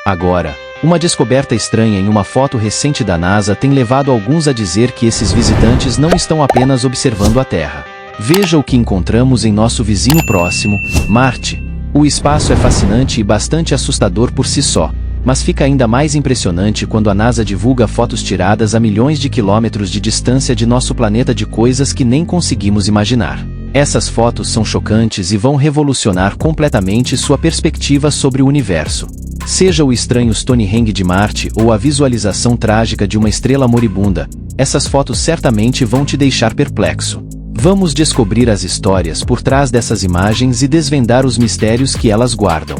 Agora, uma descoberta estranha em uma foto recente da NASA tem levado alguns a dizer que esses visitantes não estão apenas observando a Terra. Veja o que encontramos em nosso vizinho próximo, Marte. O espaço é fascinante e bastante assustador por si só, mas fica ainda mais impressionante quando a NASA divulga fotos tiradas a milhões de quilômetros de distância de nosso planeta de coisas que nem conseguimos imaginar. Essas fotos são chocantes e vão revolucionar completamente sua perspectiva sobre o universo. Seja o estranho Stonehenge de Marte ou a visualização trágica de uma estrela moribunda, essas fotos certamente vão te deixar perplexo. Vamos descobrir as histórias por trás dessas imagens e desvendar os mistérios que elas guardam.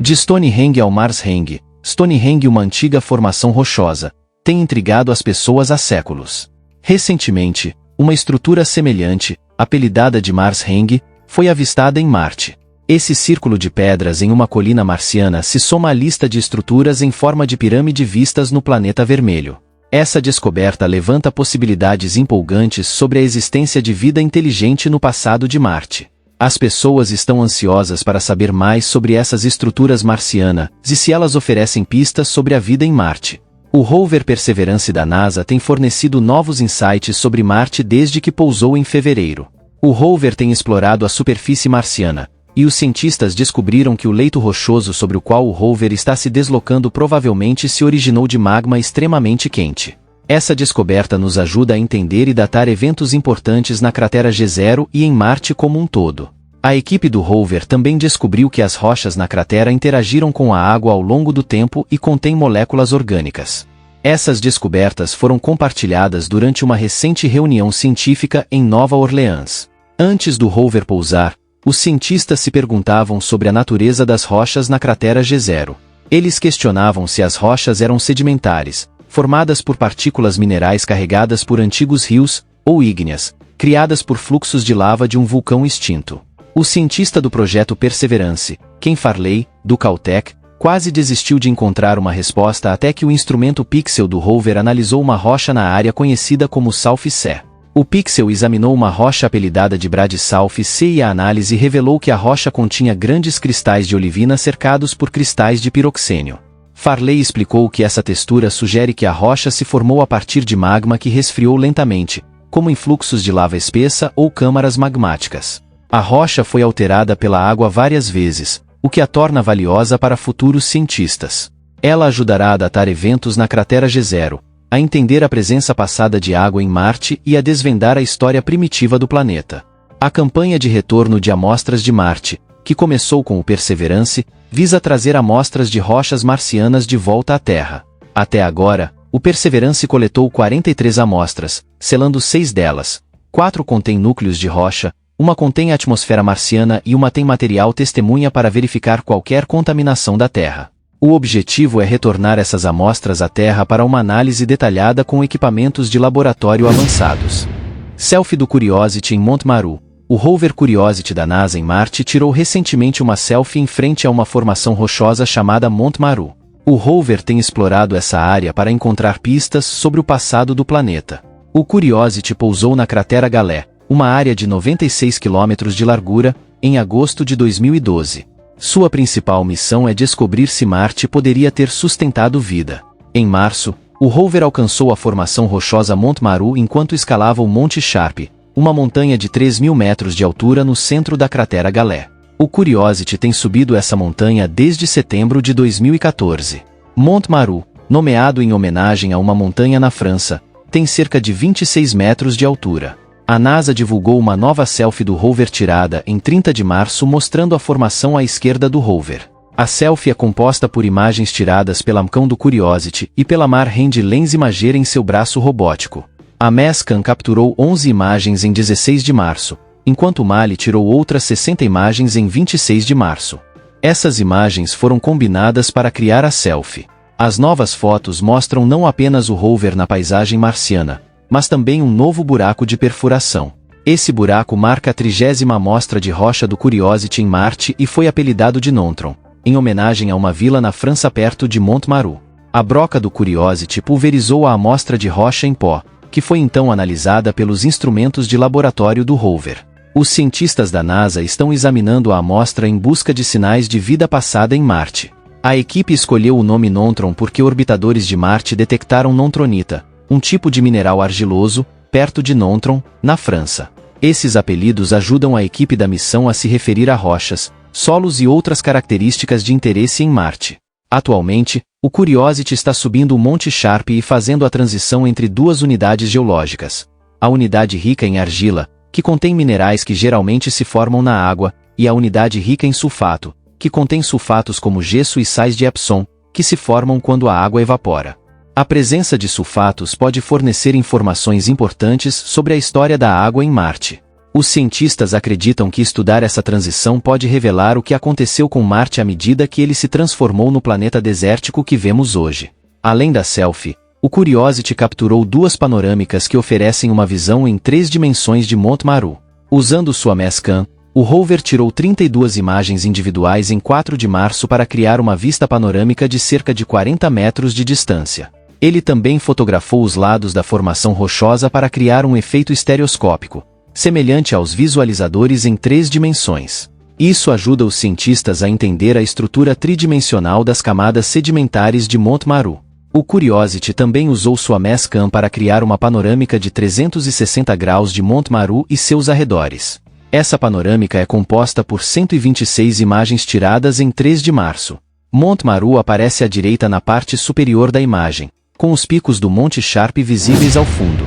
De Stonehenge ao Marshenge, Stonehenge, uma antiga formação rochosa, tem intrigado as pessoas há séculos. Recentemente, uma estrutura semelhante, apelidada de Marshenge, foi avistada em Marte. Esse círculo de pedras em uma colina marciana se soma à lista de estruturas em forma de pirâmide vistas no planeta vermelho. Essa descoberta levanta possibilidades empolgantes sobre a existência de vida inteligente no passado de Marte. As pessoas estão ansiosas para saber mais sobre essas estruturas marcianas e se elas oferecem pistas sobre a vida em Marte. O rover Perseverance da NASA tem fornecido novos insights sobre Marte desde que pousou em fevereiro. O rover tem explorado a superfície marciana, e os cientistas descobriram que o leito rochoso sobre o qual o rover está se deslocando provavelmente se originou de magma extremamente quente. Essa descoberta nos ajuda a entender e datar eventos importantes na cratera G0 e em Marte como um todo. A equipe do rover também descobriu que as rochas na cratera interagiram com a água ao longo do tempo e contêm moléculas orgânicas. Essas descobertas foram compartilhadas durante uma recente reunião científica em Nova Orleans. Antes do rover pousar, os cientistas se perguntavam sobre a natureza das rochas na cratera G0. Eles questionavam se as rochas eram sedimentares, formadas por partículas minerais carregadas por antigos rios, ou ígneas, criadas por fluxos de lava de um vulcão extinto. O cientista do projeto Perseverance, Ken Farley, do Caltech, quase desistiu de encontrar uma resposta até que o instrumento Pixel do rover analisou uma rocha na área conhecida como South Sea. O Pixel examinou uma rocha apelidada de Brad South Sea e a análise revelou que a rocha continha grandes cristais de olivina cercados por cristais de piroxênio. Farley explicou que essa textura sugere que a rocha se formou a partir de magma que resfriou lentamente, como em fluxos de lava espessa ou câmaras magmáticas. A rocha foi alterada pela água várias vezes, o que a torna valiosa para futuros cientistas. Ela ajudará a datar eventos na cratera G0, a entender a presença passada de água em Marte e a desvendar a história primitiva do planeta. A campanha de retorno de amostras de Marte, que começou com o Perseverance, visa trazer amostras de rochas marcianas de volta à Terra. Até agora, o Perseverance coletou 43 amostras, selando 6 delas. 4 contêm núcleos de rocha, uma contém a atmosfera marciana e uma tem material testemunha para verificar qualquer contaminação da Terra. O objetivo é retornar essas amostras à Terra para uma análise detalhada com equipamentos de laboratório avançados. Selfie do Curiosity em Montmaru. O rover Curiosity da NASA em Marte tirou recentemente uma selfie em frente a uma formação rochosa chamada Montmaru. O rover tem explorado essa área para encontrar pistas sobre o passado do planeta. O Curiosity pousou na cratera Galé, uma área de 96 km de largura, em agosto de 2012. Sua principal missão é descobrir se Marte poderia ter sustentado vida. Em março, o rover alcançou a formação rochosa Montmaru enquanto escalava o Monte Sharp, uma montanha de 3.000 metros de altura no centro da cratera Galé. O Curiosity tem subido essa montanha desde setembro de 2014. Montmaru, nomeado em homenagem a uma montanha na França, tem cerca de 26 metros de altura. A NASA divulgou uma nova selfie do rover tirada em 30 de março mostrando a formação à esquerda do rover. A selfie é composta por imagens tiradas pela Mcam do Curiosity e pela Marhand Lens Imager em seu braço robótico. A Mezcam capturou 11 imagens em 16 de março, enquanto o Mali tirou outras 60 imagens em 26 de março. Essas imagens foram combinadas para criar a selfie. As novas fotos mostram não apenas o rover na paisagem marciana, mas também um novo buraco de perfuração. Esse buraco marca a 30ª amostra de rocha do Curiosity em Marte e foi apelidado de Nontron, em homenagem a uma vila na França perto de Montmaru. A broca do Curiosity pulverizou a amostra de rocha em pó, que foi então analisada pelos instrumentos de laboratório do rover. Os cientistas da NASA estão examinando a amostra em busca de sinais de vida passada em Marte. A equipe escolheu o nome Nontron porque orbitadores de Marte detectaram nontronita, um tipo de mineral argiloso, perto de Nontron, na França. Esses apelidos ajudam a equipe da missão a se referir a rochas, solos e outras características de interesse em Marte. Atualmente, o Curiosity está subindo o Monte Sharp e fazendo a transição entre duas unidades geológicas. A unidade rica em argila, que contém minerais que geralmente se formam na água, e a unidade rica em sulfato, que contém sulfatos como gesso e sais de Epsom, que se formam quando a água evapora. A presença de sulfatos pode fornecer informações importantes sobre a história da água em Marte. Os cientistas acreditam que estudar essa transição pode revelar o que aconteceu com Marte à medida que ele se transformou no planeta desértico que vemos hoje. Além da selfie, o Curiosity capturou duas panorâmicas que oferecem uma visão em 3 dimensões de Monte Maru. Usando sua Mastcam, o rover tirou 32 imagens individuais em 4 de março para criar uma vista panorâmica de cerca de 40 metros de distância. Ele também fotografou os lados da formação rochosa para criar um efeito estereoscópico, semelhante aos visualizadores em 3 dimensões. Isso ajuda os cientistas a entender a estrutura tridimensional das camadas sedimentares de Monte Maru. O Curiosity também usou sua Mastcam para criar uma panorâmica de 360 graus de Monte Maru e seus arredores. Essa panorâmica é composta por 126 imagens tiradas em 3 de março. Monte Maru aparece à direita na parte superior da imagem, com os picos do Monte Sharp visíveis ao fundo.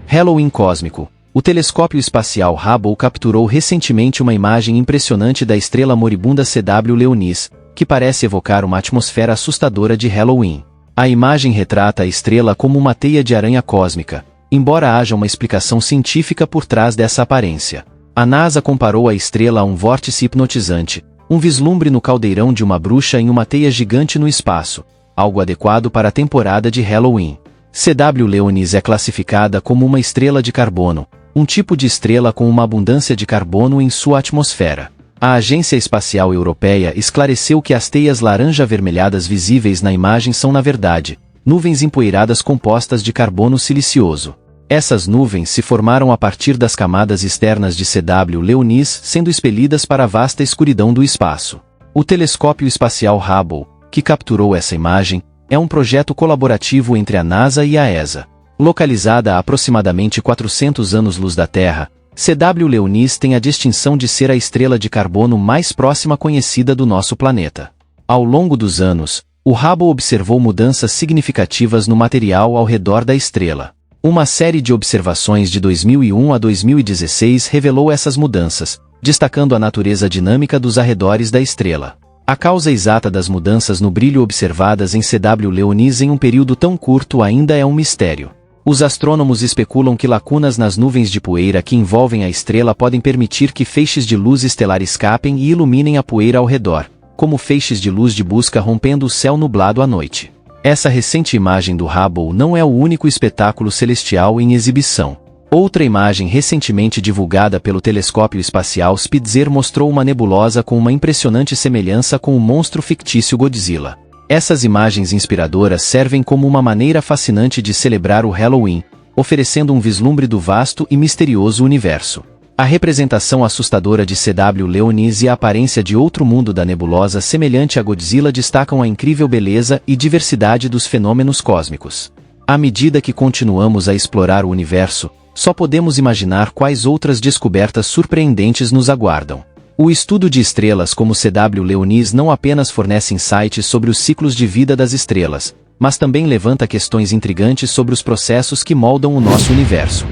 Halloween cósmico. O telescópio espacial Hubble capturou recentemente uma imagem impressionante da estrela moribunda CW Leonis, que parece evocar uma atmosfera assustadora de Halloween. A imagem retrata a estrela como uma teia de aranha cósmica, embora haja uma explicação científica por trás dessa aparência. A NASA comparou a estrela a um vórtice hipnotizante, um vislumbre no caldeirão de uma bruxa em uma teia gigante no espaço, algo adequado para a temporada de Halloween. CW Leonis é classificada como uma estrela de carbono, um tipo de estrela com uma abundância de carbono em sua atmosfera. A Agência Espacial Europeia esclareceu que as teias laranja-avermelhadas visíveis na imagem são na verdade nuvens empoeiradas compostas de carbono silicioso. Essas nuvens se formaram a partir das camadas externas de CW Leonis sendo expelidas para a vasta escuridão do espaço. O telescópio espacial Hubble, que capturou essa imagem, é um projeto colaborativo entre a NASA e a ESA. Localizada a aproximadamente 400 anos-luz da Terra, CW Leonis tem a distinção de ser a estrela de carbono mais próxima conhecida do nosso planeta. Ao longo dos anos, o Hubble observou mudanças significativas no material ao redor da estrela. Uma série de observações de 2001 a 2016 revelou essas mudanças, destacando a natureza dinâmica dos arredores da estrela. A causa exata das mudanças no brilho observadas em CW Leonis em um período tão curto ainda é um mistério. Os astrônomos especulam que lacunas nas nuvens de poeira que envolvem a estrela podem permitir que feixes de luz estelar escapem e iluminem a poeira ao redor, como feixes de luz de busca rompendo o céu nublado à noite. Essa recente imagem do Hubble não é o único espetáculo celestial em exibição. Outra imagem recentemente divulgada pelo telescópio espacial Spitzer mostrou uma nebulosa com uma impressionante semelhança com o monstro fictício Godzilla. Essas imagens inspiradoras servem como uma maneira fascinante de celebrar o Halloween, oferecendo um vislumbre do vasto e misterioso universo. A representação assustadora de CW Leonis e a aparência de outro mundo da nebulosa semelhante a Godzilla destacam a incrível beleza e diversidade dos fenômenos cósmicos. À medida que continuamos a explorar o universo, só podemos imaginar quais outras descobertas surpreendentes nos aguardam. O estudo de estrelas como CW Leonis não apenas fornece insights sobre os ciclos de vida das estrelas, mas também levanta questões intrigantes sobre os processos que moldam o nosso universo.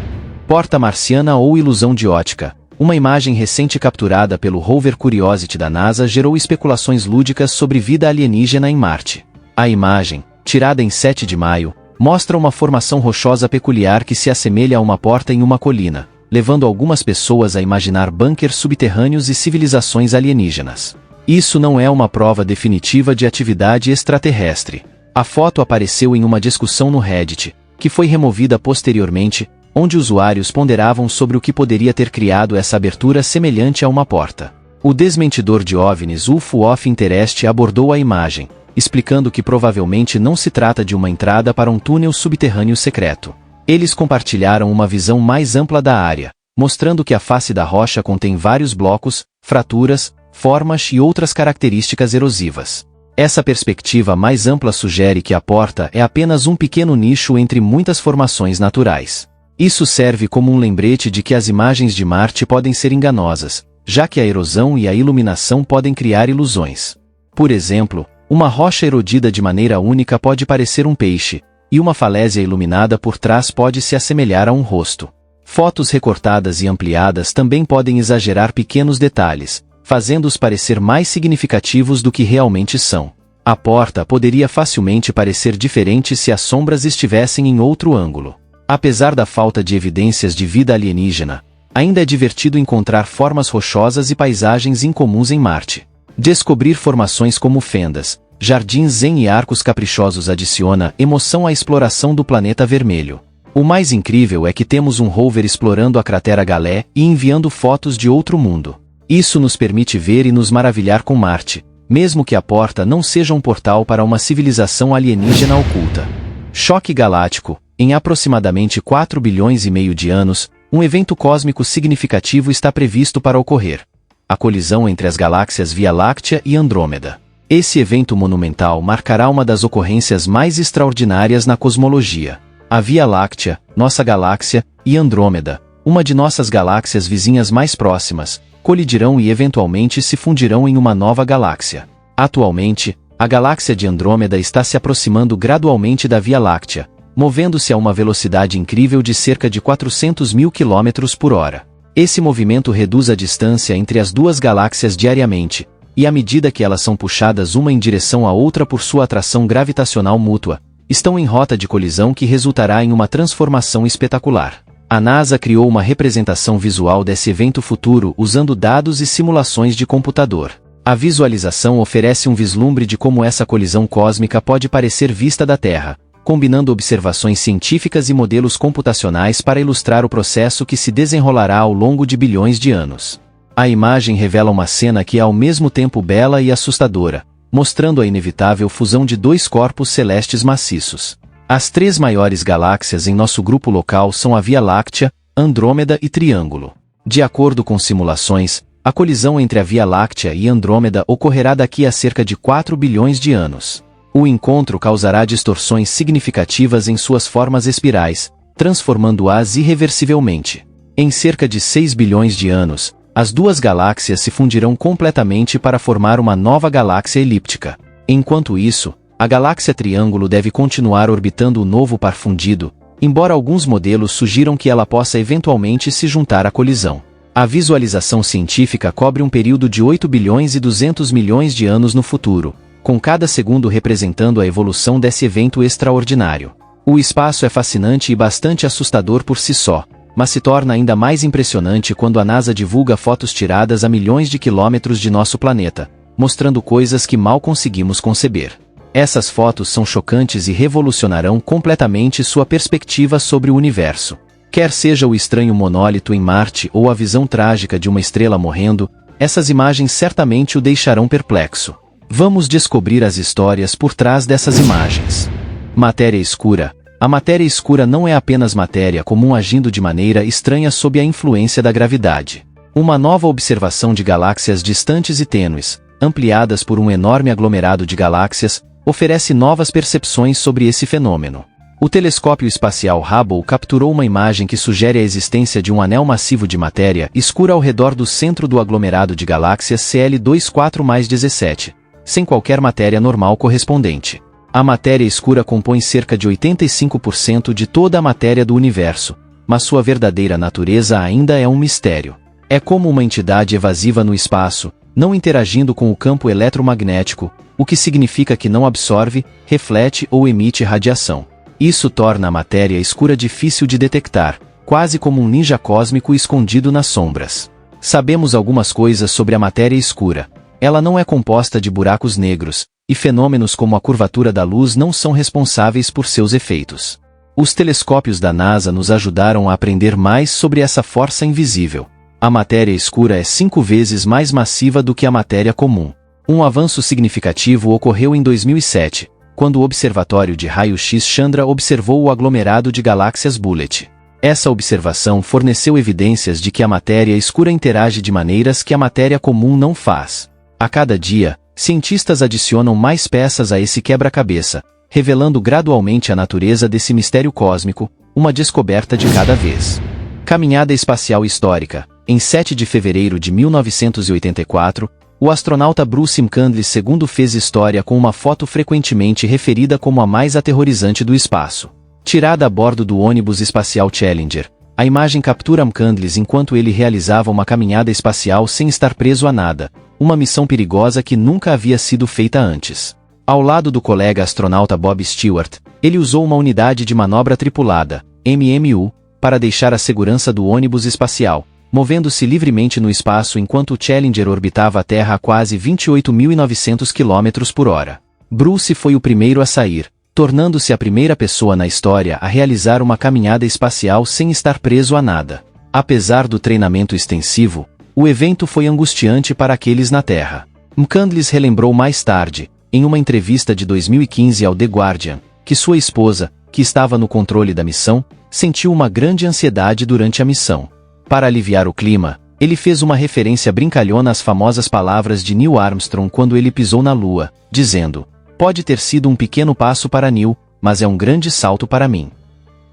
Porta marciana ou ilusão de ótica. Uma imagem recente capturada pelo rover Curiosity da NASA gerou especulações lúdicas sobre vida alienígena em Marte. A imagem, tirada em 7 de maio, mostra uma formação rochosa peculiar que se assemelha a uma porta em uma colina, levando algumas pessoas a imaginar bunkers subterrâneos e civilizações alienígenas. Isso não é uma prova definitiva de atividade extraterrestre. A foto apareceu em uma discussão no Reddit, que foi removida posteriormente, onde usuários ponderavam sobre o que poderia ter criado essa abertura semelhante a uma porta. O desmentidor de OVNIs UFO of Interest abordou a imagem, explicando que provavelmente não se trata de uma entrada para um túnel subterrâneo secreto. Eles compartilharam uma visão mais ampla da área, mostrando que a face da rocha contém vários blocos, fraturas, formas e outras características erosivas. Essa perspectiva mais ampla sugere que a porta é apenas um pequeno nicho entre muitas formações naturais. Isso serve como um lembrete de que as imagens de Marte podem ser enganosas, já que a erosão e a iluminação podem criar ilusões. Por exemplo, uma rocha erodida de maneira única pode parecer um peixe, e uma falésia iluminada por trás pode se assemelhar a um rosto. Fotos recortadas e ampliadas também podem exagerar pequenos detalhes, fazendo-os parecer mais significativos do que realmente são. A porta poderia facilmente parecer diferente se as sombras estivessem em outro ângulo. Apesar da falta de evidências de vida alienígena, ainda é divertido encontrar formas rochosas e paisagens incomuns em Marte. Descobrir formações como fendas, jardins zen e arcos caprichosos adiciona emoção à exploração do planeta vermelho. O mais incrível é que temos um rover explorando a cratera Galé e enviando fotos de outro mundo. Isso nos permite ver e nos maravilhar com Marte, mesmo que a porta não seja um portal para uma civilização alienígena oculta. Choque galáctico. Em aproximadamente 4 bilhões e meio de anos, um evento cósmico significativo está previsto para ocorrer. A colisão entre as galáxias Via Láctea e Andrômeda. Esse evento monumental marcará uma das ocorrências mais extraordinárias na cosmologia. A Via Láctea, nossa galáxia, e Andrômeda, uma de nossas galáxias vizinhas mais próximas, colidirão e eventualmente se fundirão em uma nova galáxia. Atualmente, a galáxia de Andrômeda está se aproximando gradualmente da Via Láctea, movendo-se a uma velocidade incrível de cerca de 400 mil km por hora. Esse movimento reduz a distância entre as duas galáxias diariamente, e à medida que elas são puxadas uma em direção à outra por sua atração gravitacional mútua, estão em rota de colisão que resultará em uma transformação espetacular. A NASA criou uma representação visual desse evento futuro usando dados e simulações de computador. A visualização oferece um vislumbre de como essa colisão cósmica pode parecer vista da Terra, combinando observações científicas e modelos computacionais para ilustrar o processo que se desenrolará ao longo de bilhões de anos. A imagem revela uma cena que é ao mesmo tempo bela e assustadora, mostrando a inevitável fusão de dois corpos celestes maciços. As três maiores galáxias em nosso grupo local são a Via Láctea, Andrômeda e Triângulo. De acordo com simulações, a colisão entre a Via Láctea e Andrômeda ocorrerá daqui a cerca de 4 bilhões de anos. O encontro causará distorções significativas em suas formas espirais, transformando-as irreversivelmente. Em cerca de 6 bilhões de anos, as duas galáxias se fundirão completamente para formar uma nova galáxia elíptica. Enquanto isso, a galáxia Triângulo deve continuar orbitando o novo par fundido, embora alguns modelos sugiram que ela possa eventualmente se juntar à colisão. A visualização científica cobre um período de 8 bilhões e 200 milhões de anos no futuro, com cada segundo representando a evolução desse evento extraordinário. O espaço é fascinante e bastante assustador por si só, mas se torna ainda mais impressionante quando a NASA divulga fotos tiradas a milhões de quilômetros de nosso planeta, mostrando coisas que mal conseguimos conceber. Essas fotos são chocantes e revolucionarão completamente sua perspectiva sobre o universo. Quer seja o estranho monólito em Marte ou a visão trágica de uma estrela morrendo, essas imagens certamente o deixarão perplexo. Vamos descobrir as histórias por trás dessas imagens. Matéria escura. A matéria escura não é apenas matéria comum agindo de maneira estranha sob a influência da gravidade. Uma nova observação de galáxias distantes e tênues, ampliadas por um enorme aglomerado de galáxias, oferece novas percepções sobre esse fenômeno. O telescópio espacial Hubble capturou uma imagem que sugere a existência de um anel massivo de matéria escura ao redor do centro do aglomerado de galáxias CL24+17, sem qualquer matéria normal correspondente. A matéria escura compõe cerca de 85% de toda a matéria do universo, mas sua verdadeira natureza ainda é um mistério. É como uma entidade evasiva no espaço, não interagindo com o campo eletromagnético, o que significa que não absorve, reflete ou emite radiação. Isso torna a matéria escura difícil de detectar, quase como um ninja cósmico escondido nas sombras. Sabemos algumas coisas sobre a matéria escura. Ela não é composta de buracos negros, e fenômenos como a curvatura da luz não são responsáveis por seus efeitos. Os telescópios da NASA nos ajudaram a aprender mais sobre essa força invisível. A matéria escura é 5 vezes mais massiva do que a matéria comum. Um avanço significativo ocorreu em 2007, quando o Observatório de Raio-X Chandra observou o aglomerado de galáxias Bullet. Essa observação forneceu evidências de que a matéria escura interage de maneiras que a matéria comum não faz. A cada dia, cientistas adicionam mais peças a esse quebra-cabeça, revelando gradualmente a natureza desse mistério cósmico, uma descoberta de cada vez. Caminhada espacial histórica. Em 7 de fevereiro de 1984, o astronauta Bruce McCandless II fez história com uma foto frequentemente referida como a mais aterrorizante do espaço. Tirada a bordo do ônibus espacial Challenger, a imagem captura McCandless enquanto ele realizava uma caminhada espacial sem estar preso a nada, uma missão perigosa que nunca havia sido feita antes. Ao lado do colega astronauta Bob Stewart, ele usou uma unidade de manobra tripulada, MMU, para deixar a segurança do ônibus espacial, movendo-se livremente no espaço enquanto o Challenger orbitava a Terra a quase 28.900 km/h. Bruce foi o primeiro a sair, tornando-se a primeira pessoa na história a realizar uma caminhada espacial sem estar preso a nada. Apesar do treinamento extensivo, o evento foi angustiante para aqueles na Terra. McCandless relembrou mais tarde, em uma entrevista de 2015 ao The Guardian, que sua esposa, que estava no controle da missão, sentiu uma grande ansiedade durante a missão. Para aliviar o clima, ele fez uma referência brincalhona às famosas palavras de Neil Armstrong quando ele pisou na Lua, dizendo: "Pode ter sido um pequeno passo para Neil, mas é um grande salto para mim."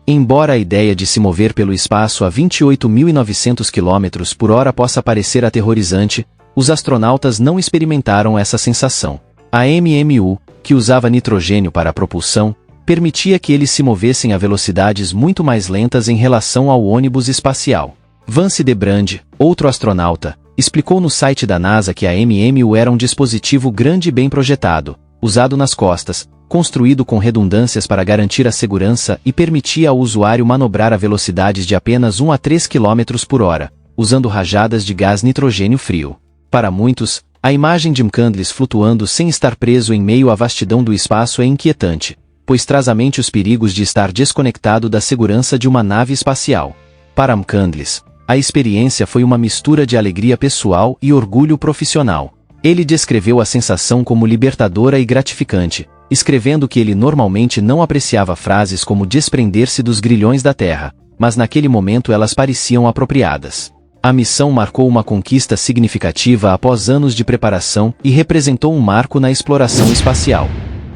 Embora a ideia de se mover pelo espaço a 28.900 km/h possa parecer aterrorizante, os astronautas não experimentaram essa sensação. A MMU, que usava nitrogênio para a propulsão, permitia que eles se movessem a velocidades muito mais lentas em relação ao ônibus espacial. Vance DeBrand, outro astronauta, explicou no site da NASA que a MMU era um dispositivo grande e bem projetado, usado nas costas, construído com redundâncias para garantir a segurança e permitia ao usuário manobrar a velocidades de apenas 1 a 3 km/h, usando rajadas de gás nitrogênio frio. Para muitos, a imagem de McCandless flutuando sem estar preso em meio à vastidão do espaço é inquietante, pois traz à mente os perigos de estar desconectado da segurança de uma nave espacial. Para McCandless, a experiência foi uma mistura de alegria pessoal e orgulho profissional. Ele descreveu a sensação como libertadora e gratificante, escrevendo que ele normalmente não apreciava frases como desprender-se dos grilhões da Terra, mas naquele momento elas pareciam apropriadas. A missão marcou uma conquista significativa após anos de preparação e representou um marco na exploração espacial.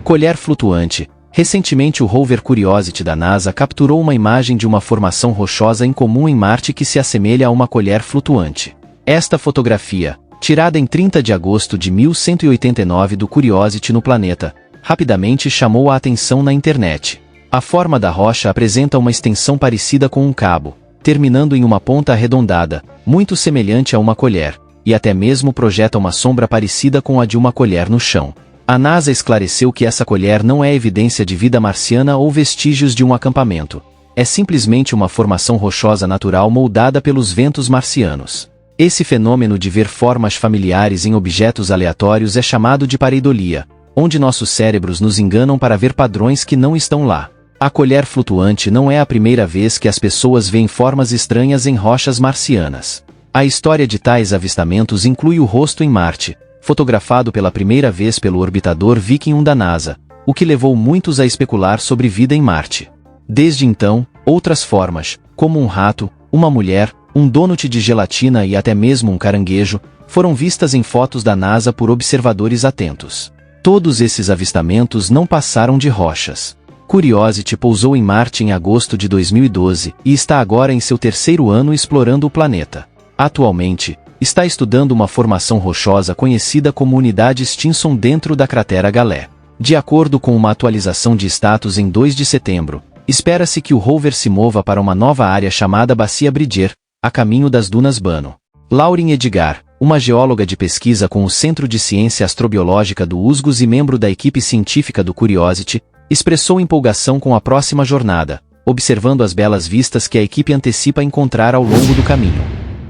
Colher flutuante. Recentemente o rover Curiosity da NASA capturou uma imagem de uma formação rochosa incomum em Marte que se assemelha a uma colher flutuante. Esta fotografia, tirada em 30 de agosto de 1189 do Curiosity no planeta, rapidamente chamou a atenção na internet. A forma da rocha apresenta uma extensão parecida com um cabo, terminando em uma ponta arredondada, muito semelhante a uma colher, e até mesmo projeta uma sombra parecida com a de uma colher no chão. A NASA esclareceu que essa colher não é evidência de vida marciana ou vestígios de um acampamento. É simplesmente uma formação rochosa natural moldada pelos ventos marcianos. Esse fenômeno de ver formas familiares em objetos aleatórios é chamado de pareidolia, onde nossos cérebros nos enganam para ver padrões que não estão lá. A colher flutuante não é a primeira vez que as pessoas veem formas estranhas em rochas marcianas. A história de tais avistamentos inclui o rosto em Marte, fotografado pela primeira vez pelo orbitador Viking 1 da NASA, o que levou muitos a especular sobre vida em Marte. Desde então, outras formas, como um rato, uma mulher, um donut de gelatina e até mesmo um caranguejo, foram vistas em fotos da NASA por observadores atentos. Todos esses avistamentos não passaram de rochas. Curiosity pousou em Marte em agosto de 2012 e está agora em seu 3º ano explorando o planeta. Atualmente, está estudando uma formação rochosa conhecida como Unidade Stinson dentro da cratera Galé. De acordo com uma atualização de status em 2 de setembro, espera-se que o rover se mova para uma nova área chamada Bacia Bridger, a caminho das dunas Bano. Lauren Edgar, uma geóloga de pesquisa com o Centro de Ciência Astrobiológica do USGS e membro da equipe científica do Curiosity, expressou empolgação com a próxima jornada, observando as belas vistas que a equipe antecipa encontrar ao longo do caminho.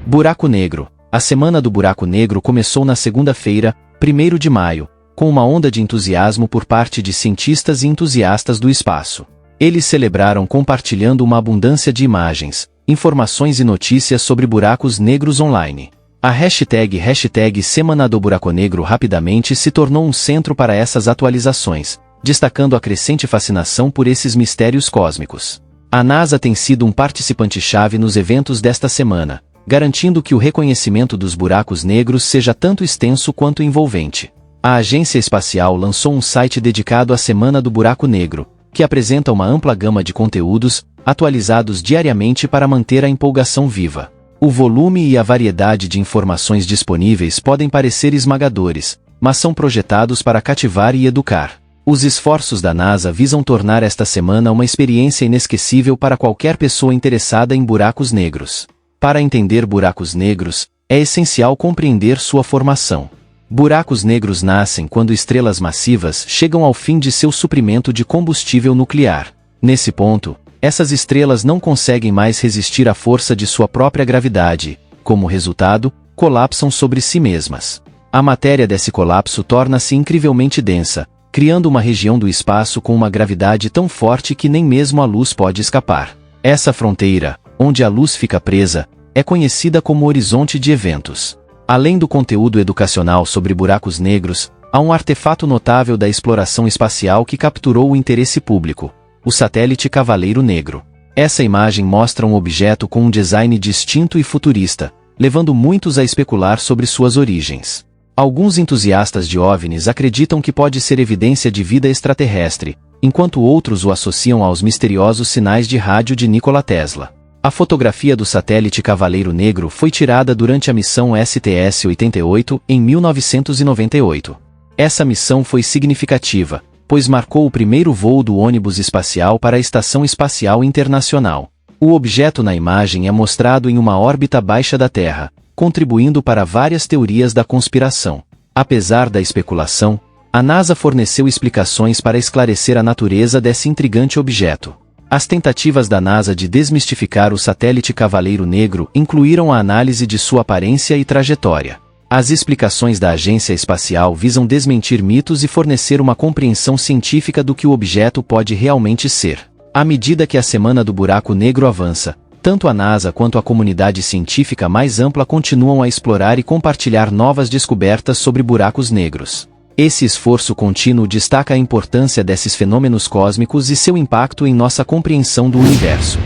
Buraco Negro. A Semana do Buraco Negro começou na segunda-feira, 1º de maio, com uma onda de entusiasmo por parte de cientistas e entusiastas do espaço. Eles celebraram compartilhando uma abundância de imagens, informações e notícias sobre buracos negros online. A hashtag Semana do Buraco Negro rapidamente se tornou um centro para essas atualizações, destacando a crescente fascinação por esses mistérios cósmicos. A NASA tem sido um participante-chave nos eventos desta semana, garantindo que o reconhecimento dos buracos negros seja tanto extenso quanto envolvente. A agência espacial lançou um site dedicado à Semana do Buraco Negro, que apresenta uma ampla gama de conteúdos, atualizados diariamente para manter a empolgação viva. O volume e a variedade de informações disponíveis podem parecer esmagadores, mas são projetados para cativar e educar. Os esforços da NASA visam tornar esta semana uma experiência inesquecível para qualquer pessoa interessada em buracos negros. Para entender buracos negros, é essencial compreender sua formação. Buracos negros nascem quando estrelas massivas chegam ao fim de seu suprimento de combustível nuclear. Nesse ponto, essas estrelas não conseguem mais resistir à força de sua própria gravidade, como resultado, colapsam sobre si mesmas. A matéria desse colapso torna-se incrivelmente densa, criando uma região do espaço com uma gravidade tão forte que nem mesmo a luz pode escapar. Essa fronteira, onde a luz fica presa, é conhecida como horizonte de eventos. Além do conteúdo educacional sobre buracos negros, há um artefato notável da exploração espacial que capturou o interesse público: o satélite Cavaleiro Negro. Essa imagem mostra um objeto com um design distinto e futurista, levando muitos a especular sobre suas origens. Alguns entusiastas de OVNIs acreditam que pode ser evidência de vida extraterrestre, enquanto outros o associam aos misteriosos sinais de rádio de Nikola Tesla. A fotografia do satélite Cavaleiro Negro foi tirada durante a missão STS-88, em 1998. Essa missão foi significativa, pois marcou o primeiro voo do ônibus espacial para a Estação Espacial Internacional. O objeto na imagem é mostrado em uma órbita baixa da Terra, contribuindo para várias teorias da conspiração. Apesar da especulação, a NASA forneceu explicações para esclarecer a natureza desse intrigante objeto. As tentativas da NASA de desmistificar o satélite Cavaleiro Negro incluíram a análise de sua aparência e trajetória. As explicações da agência espacial visam desmentir mitos e fornecer uma compreensão científica do que o objeto pode realmente ser. À medida que a Semana do Buraco Negro avança, tanto a NASA quanto a comunidade científica mais ampla continuam a explorar e compartilhar novas descobertas sobre buracos negros. Esse esforço contínuo destaca a importância desses fenômenos cósmicos e seu impacto em nossa compreensão do universo.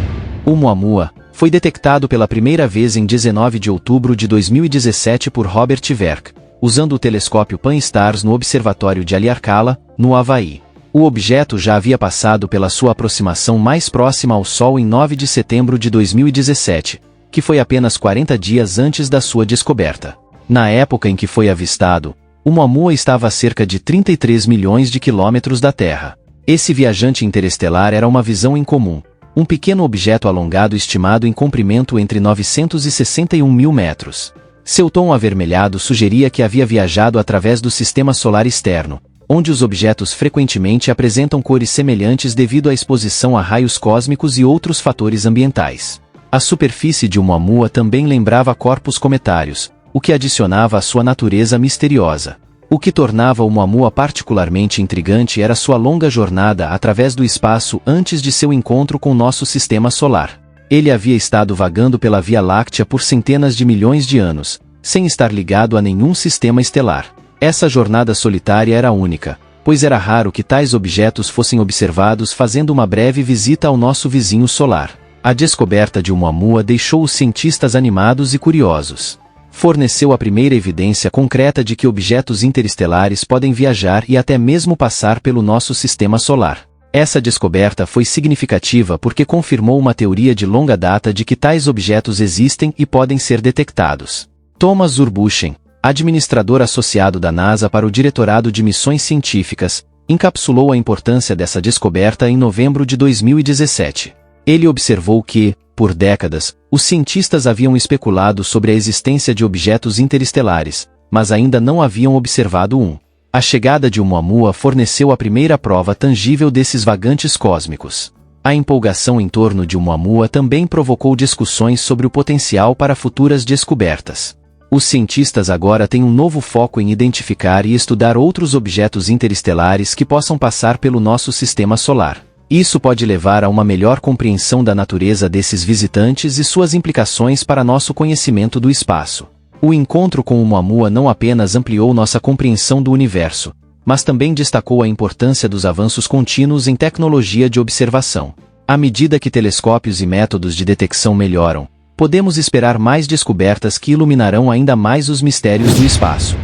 O Oumuamua foi detectado pela primeira vez em 19 de outubro de 2017 por Robert Verk, usando o telescópio Pan-STARRS no Observatório de Haleakala, no Havaí. O objeto já havia passado pela sua aproximação mais próxima ao Sol em 9 de setembro de 2017, que foi apenas 40 dias antes da sua descoberta. Na época em que foi avistado, o Oumuamua estava a cerca de 33 milhões de quilômetros da Terra. Esse viajante interestelar era uma visão incomum, um pequeno objeto alongado estimado em comprimento entre 961 mil metros. Seu tom avermelhado sugeria que havia viajado através do sistema solar externo, onde os objetos frequentemente apresentam cores semelhantes devido à exposição a raios cósmicos e outros fatores ambientais. A superfície de Oumuamua também lembrava corpos cometários, o que adicionava à sua natureza misteriosa. O que tornava Oumuamua particularmente intrigante era sua longa jornada através do espaço antes de seu encontro com nosso sistema solar. Ele havia estado vagando pela Via Láctea por centenas de milhões de anos, sem estar ligado a nenhum sistema estelar. Essa jornada solitária era única, pois era raro que tais objetos fossem observados fazendo uma breve visita ao nosso vizinho solar. A descoberta de Oumuamua deixou os cientistas animados e curiosos. Forneceu a primeira evidência concreta de que objetos interestelares podem viajar e até mesmo passar pelo nosso sistema solar. Essa descoberta foi significativa porque confirmou uma teoria de longa data de que tais objetos existem e podem ser detectados. Thomas Zurbuchen, administrador associado da NASA para o Diretorado de Missões Científicas, encapsulou a importância dessa descoberta em novembro de 2017. Ele observou que, por décadas, os cientistas haviam especulado sobre a existência de objetos interestelares, mas ainda não haviam observado um. A chegada de Oumuamua forneceu a primeira prova tangível desses vagantes cósmicos. A empolgação em torno de Oumuamua também provocou discussões sobre o potencial para futuras descobertas. Os cientistas agora têm um novo foco em identificar e estudar outros objetos interestelares que possam passar pelo nosso sistema solar. Isso pode levar a uma melhor compreensão da natureza desses visitantes e suas implicações para nosso conhecimento do espaço. O encontro com Oumuamua não apenas ampliou nossa compreensão do universo, mas também destacou a importância dos avanços contínuos em tecnologia de observação. À medida que telescópios e métodos de detecção melhoram, podemos esperar mais descobertas que iluminarão ainda mais os mistérios do espaço.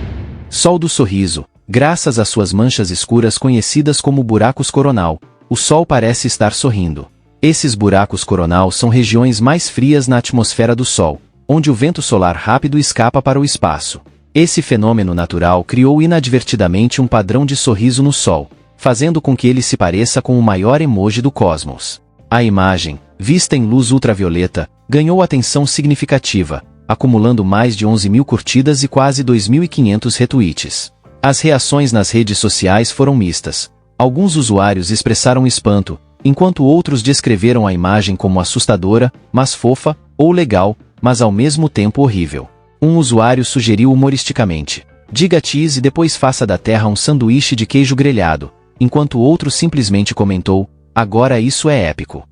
Sol do Sorriso. Graças às suas manchas escuras conhecidas como buracos coronal, o Sol parece estar sorrindo. Esses buracos coronal são regiões mais frias na atmosfera do Sol, onde o vento solar rápido escapa para o espaço. Esse fenômeno natural criou inadvertidamente um padrão de sorriso no Sol, fazendo com que ele se pareça com o maior emoji do cosmos. A imagem, vista em luz ultravioleta, ganhou atenção significativa, acumulando mais de 11.000 curtidas e quase 2.500 retweets. As reações nas redes sociais foram mistas. Alguns usuários expressaram espanto, enquanto outros descreveram a imagem como assustadora, mas fofa, ou legal, mas ao mesmo tempo horrível. Um usuário sugeriu humoristicamente: diga cheese e depois faça da Terra um sanduíche de queijo grelhado, enquanto outro simplesmente comentou: agora isso é épico.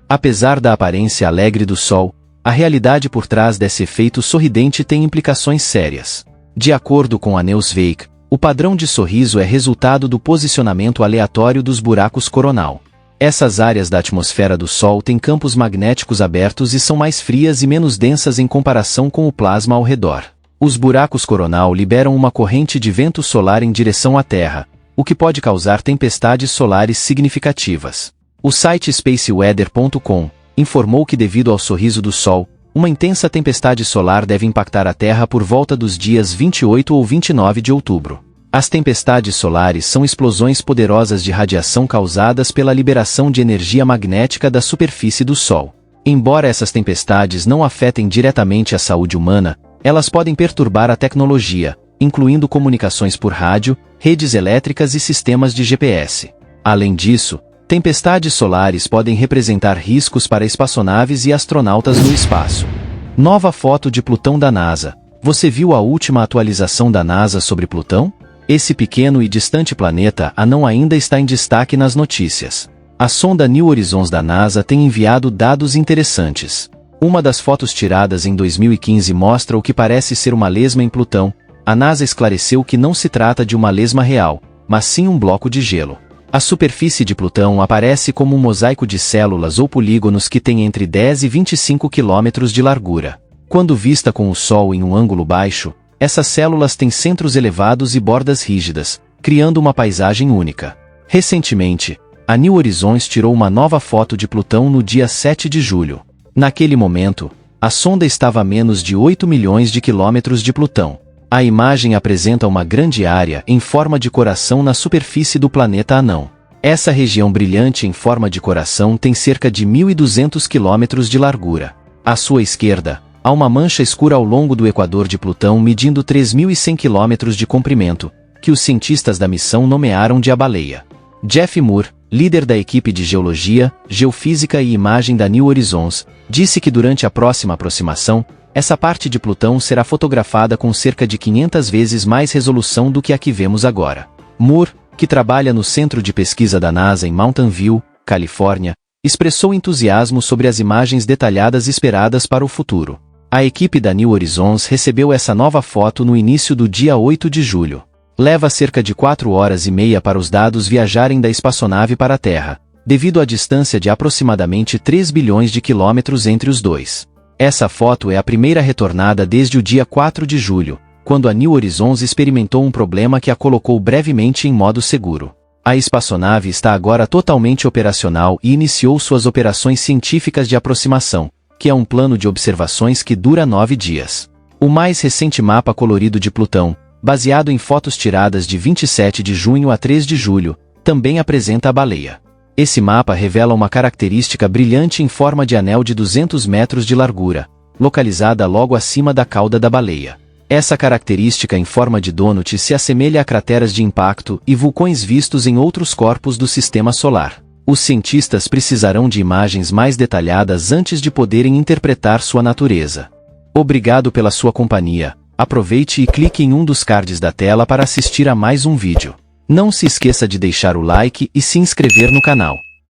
Apesar da aparência alegre do Sol, a realidade por trás desse efeito sorridente tem implicações sérias. De acordo com a Newsweek, o padrão de sorriso é resultado do posicionamento aleatório dos buracos coronal. Essas áreas da atmosfera do Sol têm campos magnéticos abertos e são mais frias e menos densas em comparação com o plasma ao redor. Os buracos coronal liberam uma corrente de vento solar em direção à Terra, o que pode causar tempestades solares significativas. O site spaceweather.com informou que, devido ao sorriso do Sol, uma intensa tempestade solar deve impactar a Terra por volta dos dias 28 ou 29 de outubro. As tempestades solares são explosões poderosas de radiação causadas pela liberação de energia magnética da superfície do Sol. Embora essas tempestades não afetem diretamente a saúde humana, elas podem perturbar a tecnologia, incluindo comunicações por rádio, redes elétricas e sistemas de GPS. Além disso, tempestades solares podem representar riscos para espaçonaves e astronautas no espaço. Nova foto de Plutão da NASA. Você viu a última atualização da NASA sobre Plutão? Esse pequeno e distante planeta anão ainda está em destaque nas notícias. A sonda New Horizons da NASA tem enviado dados interessantes. Uma das fotos tiradas em 2015 mostra o que parece ser uma lesma em Plutão. A NASA esclareceu que não se trata de uma lesma real, mas sim um bloco de gelo. A superfície de Plutão aparece como um mosaico de células ou polígonos que tem entre 10 e 25 quilômetros de largura. Quando vista com o Sol em um ângulo baixo, essas células têm centros elevados e bordas rígidas, criando uma paisagem única. Recentemente, a New Horizons tirou uma nova foto de Plutão no dia 7 de julho. Naquele momento, a sonda estava a menos de 8 milhões de quilômetros de Plutão. A imagem apresenta uma grande área em forma de coração na superfície do planeta anão. Essa região brilhante em forma de coração tem cerca de 1.200 quilômetros de largura. À sua esquerda, há uma mancha escura ao longo do equador de Plutão medindo 3.100 quilômetros de comprimento, que os cientistas da missão nomearam de a baleia. Jeff Moore, líder da equipe de Geologia, Geofísica e Imagem da New Horizons, disse que durante a próxima aproximação, essa parte de Plutão será fotografada com cerca de 500 vezes mais resolução do que a que vemos agora. Moore, que trabalha no Centro de Pesquisa da NASA em Mountain View, Califórnia, expressou entusiasmo sobre as imagens detalhadas esperadas para o futuro. A equipe da New Horizons recebeu essa nova foto no início do dia 8 de julho. Leva cerca de 4 horas e meia para os dados viajarem da espaçonave para a Terra, devido à distância de aproximadamente 3 bilhões de quilômetros entre os dois. Essa foto é a primeira retornada desde o dia 4 de julho, quando a New Horizons experimentou um problema que a colocou brevemente em modo seguro. A espaçonave está agora totalmente operacional e iniciou suas operações científicas de aproximação, que é um plano de observações que dura 9 dias. O mais recente mapa colorido de Plutão, baseado em fotos tiradas de 27 de junho a 3 de julho, também apresenta a baleia. Esse mapa revela uma característica brilhante em forma de anel de 200 metros de largura, localizada logo acima da cauda da baleia. Essa característica em forma de donut se assemelha a crateras de impacto e vulcões vistos em outros corpos do sistema solar. Os cientistas precisarão de imagens mais detalhadas antes de poderem interpretar sua natureza. Obrigado pela sua companhia. Aproveite e clique em um dos cards da tela para assistir a mais um vídeo. Não se esqueça de deixar o like e se inscrever no canal.